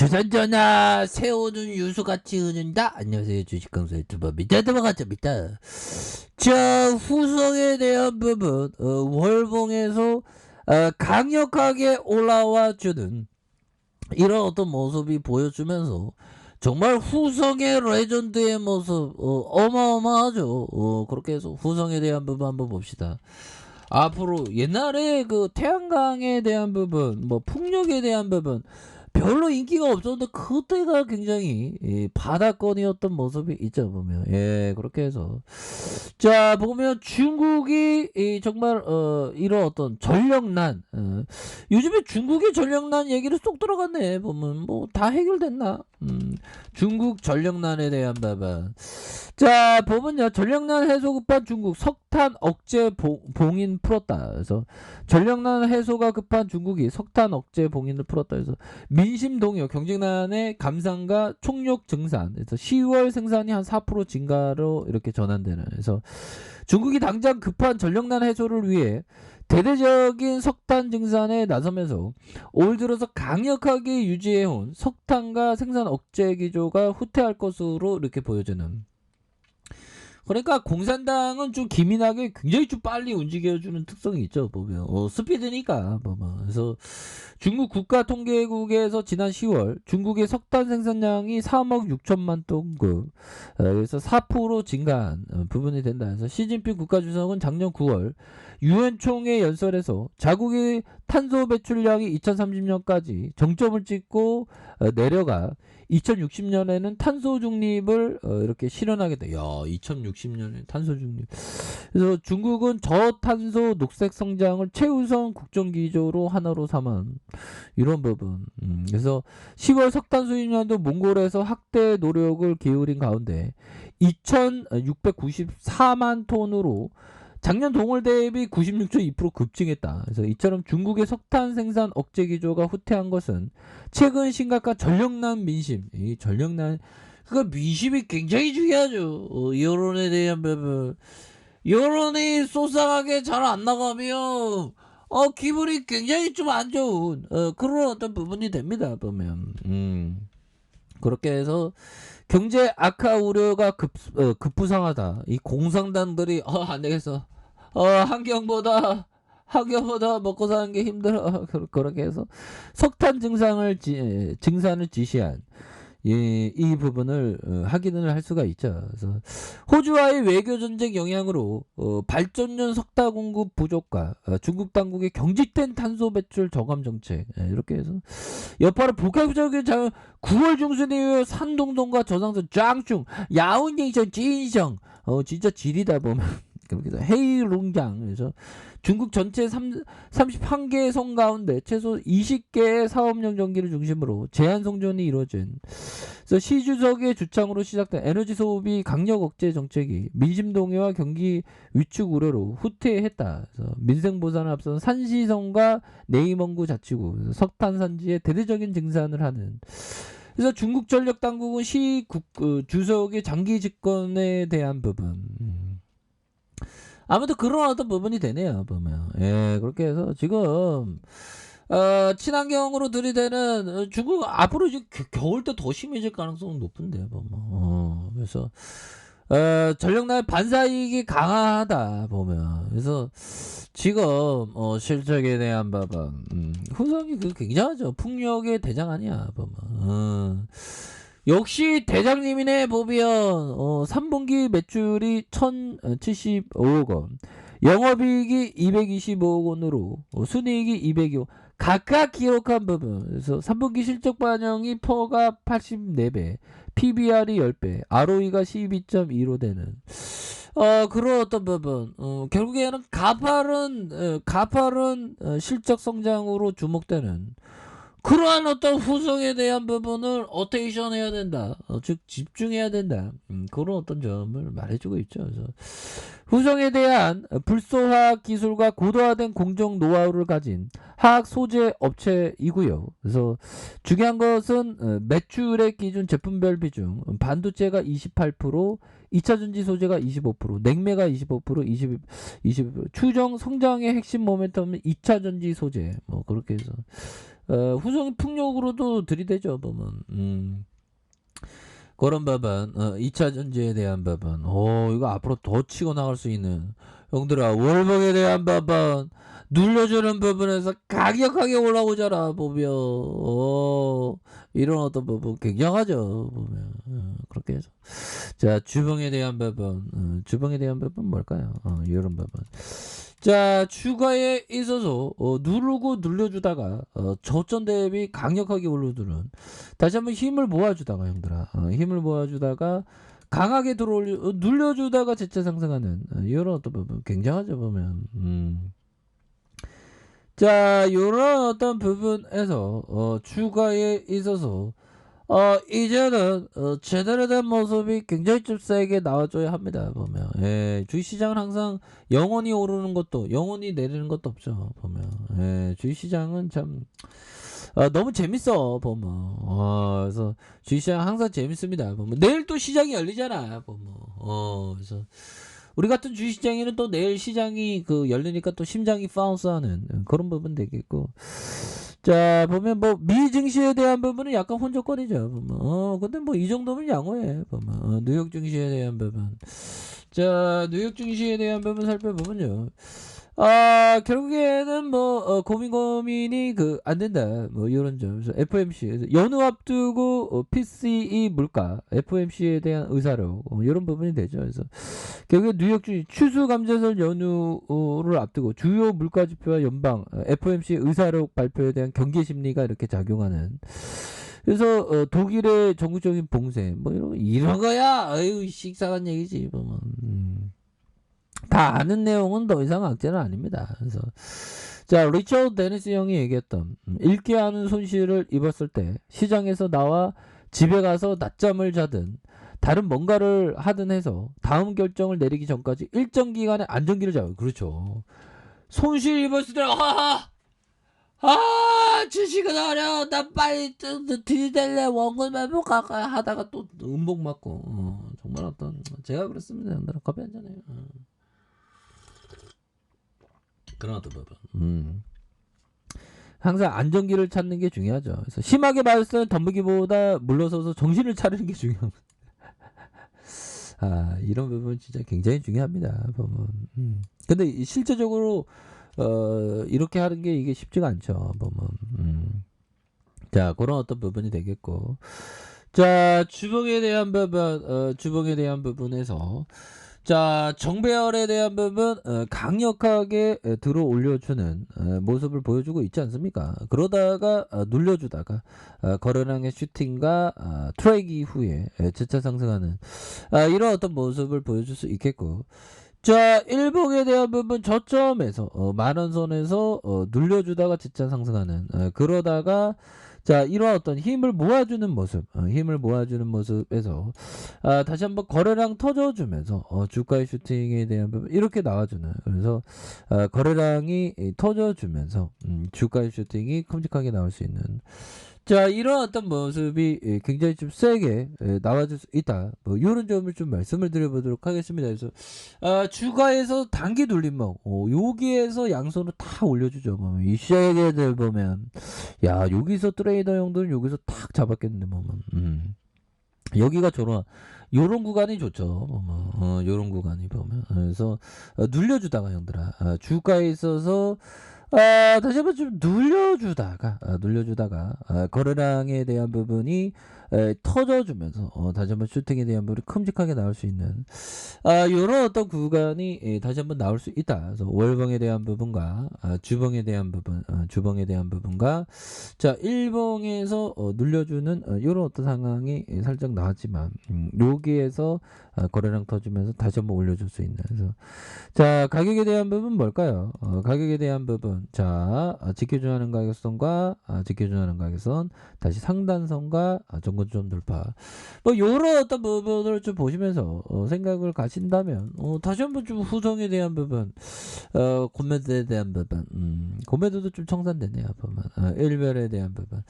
조선전화 새우는 유수같이 흐른다. 안녕하세요, 주식강사 유튜버 미타드바가짜입니다. 자, 후성에 대한 부분 월봉에서 강력하게 올라와주는 이런 어떤 모습이 보여주면서 정말 후성의 레전드의 모습 어마어마하죠. 그렇게 해서 후성에 대한 부분 한번 봅시다. 앞으로 옛날에 그 태양광에 대한 부분, 뭐 풍력에 대한 부분 별로 인기가 없었는데 그때가 굉장히 바다권이었던 모습이 있죠, 보면. 예, 그렇게 해서 자, 보면 중국이 정말 이런 어떤 전력난, 요즘에 중국의 전력난 얘기를 쏙 들어갔네. 보면 뭐 다 해결됐나? 중국 전력난에 대한 부분. 자, 보면요, 전력난 해소 급한 중국 석탄 억제 봉인 풀었다. 그래서 전력난 해소가 급한 중국이 석탄 억제 봉인을 풀었다. 그래서 민심 동요, 경쟁난의 감산과 총력 증산. 그래서 10월 생산이 한 4% 증가로 이렇게 전환되는. 그래서 중국이 당장 급한 전력난 해소를 위해 대대적인 석탄 증산에 나서면서 올 들어서 강력하게 유지해온 석탄과 생산 억제 기조가 후퇴할 것으로 이렇게 보여지는. 그러니까 공산당은 좀 기민하게 굉장히 좀 빨리 움직여주는 특성이 있죠, 보면. 스피드니까, 보면. 그래서 중국 국가통계국에서 지난 10월 중국의 석탄 생산량이 3억 6천만 톤급, 그래서 4% 증가한 부분이 된다. 그래서 시진핑 국가주석은 작년 9월 유엔 총회 연설에서 자국의 탄소 배출량이 2030년까지 정점을 찍고 내려가 2060년에는 탄소 중립을 이렇게 실현하겠다. 야, 2060년에 탄소 중립. 그래서 중국은 저탄소 녹색 성장을 최우선 국정 기조로 하나로 삼은 이런 부분. 그래서 10월 석탄 수입량도 몽골에서 확대 노력을 기울인 가운데 2,694만 톤으로 작년 동월 대비 96.2% 급증했다. 그래서 이처럼 중국의 석탄 생산 억제 기조가 후퇴한 것은 최근 심각한 전력난 민심, 이 전력난, 그러니까 민심이 굉장히 중요하죠. 여론에 대한 부분. 여론이 쏘싸하게 잘 안 나가면 기분이 굉장히 좀 안 좋은 그런 어떤 부분이 됩니다, 보면. 그렇게 해서 경제 악화 우려가 급부상하다. 이 공산당들이 안 되겠어. 환경보다 먹고 사는 게 힘들어. 그렇게 해서 석탄 증산을 지시한 이 부분을 확인을 할 수가 있죠. 그래서 호주와의 외교 전쟁 영향으로 발전용 석탄 공급 부족과 중국 당국의 경직된 탄소 배출 저감 정책, 이렇게 해서 여파로 복합적인 9월 중순 이후 산동동과 저상선 짱충 야운징성 진성 진짜 지리다 보면. 그렇게 해서 헤이룽장, 그래서 중국 전체 31개 성 가운데 최소 20개의 사업용 전기를 중심으로 제한 성전이 이루어진. 그래서 시 주석의 주창으로 시작된 에너지 소비 강력 억제 정책이 민심 동요와 경기 위축 우려로 후퇴했다. 그래서 민생 보상을 앞선 산시성과 네이멍구 자치구 석탄 산지에 대대적인 증산을 하는. 그래서 중국 전력 당국은 시 주석의 장기 집권에 대한 부분. 아무튼 그런 어떤 부분이 되네요, 보면. 예, 그렇게 해서 지금 친환경으로 들이대는 중국 앞으로 지금 겨울 때 더 심해질 가능성은 높은데, 보면. 그래서 전력날 반사이익이 강하다, 보면. 그래서 지금 실적에 대한 부분, 후성이 굉장하죠. 풍력의 대장 아니야, 보면. 역시 대장님이네. 보면 3분기 매출이 1,075억 원, 영업이익이 225억 원으로 순이익이 202억 각각 기록한 부분. 그래서 3분기 실적 반영이 퍼가 84배, PBR이 10배, ROE가 12.2로 되는 그런 어떤 부분. 결국에는 가파른 실적 성장으로 주목되는 그러한 어떤 후성에 대한 부분을 어테이션 해야 된다. 즉 집중해야 된다. 그런 어떤 점을 말해주고 있죠. 그래서 후성에 대한 불소화학 기술과 고도화된 공정 노하우를 가진 화학 소재 업체이고요. 그래서 중요한 것은 매출액 기준 제품별 비중, 반도체가 28%, 2차전지 소재가 25%, 냉매가 25%, 20% 추정 성장의 핵심 모멘텀은 2차전지 소재. 뭐 그렇게 해서 후성이 풍력으로도 들이대죠 보면. 그런 부분, 2차 전지에 대한 부분, 이거 앞으로 더 치고 나갈 수 있는, 형들아, 월봉에 대한 부분, 눌려주는 부분에서 강력하게 올라오잖아, 보면. 이런 어떤 부분 굉장하죠, 보면. 그렇게 해서. 자, 주봉에 대한 부분, 주봉에 대한 부분 뭘까요? 이런 부분. 자, 주가에 있어서 누르고 눌려주다가 저점 대비 강력하게 올려주는, 다시 한번 힘을 모아주다가 형들아, 힘을 모아주다가 강하게 들어올려 눌려주다가 재차 상승하는 이런 어떤 부분 굉장하죠 보면. 자, 이런 어떤 부분에서 주가에 있어서 이제는 제대로 된 모습이 굉장히 좀 세게 나와줘야 합니다 보면. 예, 주식시장은 항상 영원히 오르는 것도 영원히 내리는 것도 없죠 보면. 예, 주식시장은 참 너무 재밌어 보면. 그래서 주식시장 항상 재밌습니다 보면. 내일 또 시장이 열리잖아 보면. 그래서 우리 같은 주식시장에는 또 내일 시장이 열리니까 또 심장이 파운스하는 그런 부분 되겠고. 자, 보면 뭐 미 증시에 대한 부분은 약간 혼적거리죠 보면. 근데 뭐 이 정도면 양호해 보면. 뉴욕 증시에 대한 부분. 자, 뉴욕 증시에 대한 부분 살펴보면요. 결국에는 뭐 고민이 안 된다 뭐 이런 점. 그래서 FOMC 그래서 연휴 앞두고 PCE 물가 FOMC에 대한 의사로 이런 부분이 되죠. 그래서 결국에 뉴욕 주식 추수감사절 연휴를 앞두고 주요 물가 지표와 연방 FOMC 의사록 발표에 대한 경계 심리가 이렇게 작용하는. 그래서 독일의 전국적인 봉쇄 뭐 이런 거야. 아유 식상한 얘기지 보면. 다 아는 내용은 더 이상 악재는 아닙니다. 그래서 자, 리처드 데니스 형이 얘기했던 읽게 하는 손실을 입었을 때 시장에서 나와 집에 가서 낮잠을 자든 다른 뭔가를 하든 해서 다음 결정을 내리기 전까지 일정 기간의 안정기를 잡아요. 그렇죠. 손실 입었을 때 주식은 어려워. 나 빨리 들이댈래. 원금 매복할까 하다가 또 음복 맞고. 정말 제가 그렇습니다. 커피 한잔해요. 그런 어떤 부분. 항상 안정기를 찾는 게 중요하죠. 그래서 심하게 맞을 때는 덤비기보다 물러서서 정신을 차리는 게 중요합니다. 이런 부분 진짜 굉장히 중요합니다. 보면. 근데 실제적으로 이렇게 하는 게 이게 쉽지가 않죠. 보면. 자, 그런 어떤 부분이 되겠고. 자, 주봉에 대한 부분, 주봉에 대한 부분에서 자, 정배열에 대한 부분 강력하게 들어 올려주는 모습을 보여주고 있지 않습니까? 그러다가 눌려주다가 거래량의 슈팅과 트랙 이후에 재차 상승하는 이런 어떤 모습을 보여줄 수 있겠고. 자, 일봉에 대한 부분 저점에서 만원 선에서 눌려주다가 재차 상승하는 그러다가 자, 이런 어떤 힘을 모아주는 모습, 힘을 모아주는 모습에서 다시 한번 거래량 터져주면서 주가의 슈팅에 대한 부분 이렇게 나와주는. 그래서 거래량이 터져주면서 주가의 슈팅이 큼직하게 나올 수 있는. 자, 이런 어떤 모습이 굉장히 좀 세게 나와줄 수 있다. 뭐 이런 점을 좀 말씀을 드려보도록 하겠습니다. 그래서 주가에서 단기 눌림목 여기에서 양손을 다 올려주죠. 보면 이 시장에 보면 야, 여기서 트레이더 형들은 여기서 탁 잡았겠는데 보면. 여기가 요런 구간이 좋죠. 요런 구간이 보면. 그래서 눌려주다가 형들아 주가에 있어서 다시 한번 좀 눌려주다가 거래량에 대한 부분이 터져주면서 다시 한번 슈팅에 대한 부분이 큼직하게 나올 수 있는 요런 어떤 구간이 다시 한번 나올 수 있다. 그래서 월봉에 대한 부분과 주봉에 대한 부분과 자, 일봉에서 눌려주는 요런 어떤 상황이 살짝 나왔지만 여기에서 거래량 터지면서 다시 한번 올려줄 수 있는. 그래서 자, 가격에 대한 부분 뭘까요? 가격에 대한 부분. 자, 지켜주는 가격선과 지켜주는 가격선, 다시 상단선과 정고점 돌파. 뭐 요런 어떤 부분을 좀 보시면서 생각을 가신다면 다시 한번 좀 후성에 대한 부분, 고매도에 대한 부분, 고매도도 좀 청산되네요. 보면 일별에 대한 부분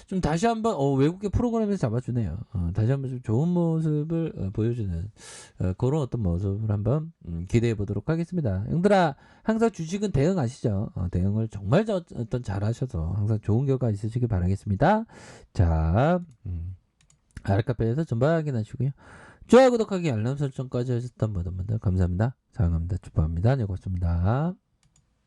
좀 다시 한번 외국계 프로그램에서 잡아주네요. 다시 한번 좀 좋은 모습을 보여주는 그런 어떤 모습을 한번 기대해 보도록 하겠습니다. 형들아, 항상 주식은 대응하시죠. 대응 예능을 정말 어떤 잘하셔서 항상 좋은 결과 있으시길 바라겠습니다. 자, 아랫카페에서 전방 확인하시고요. 좋아요, 구독하기, 알람 설정까지 하셨던 모든 분들 감사합니다. 사랑합니다. 축복합니다. 네, 고맙습니다.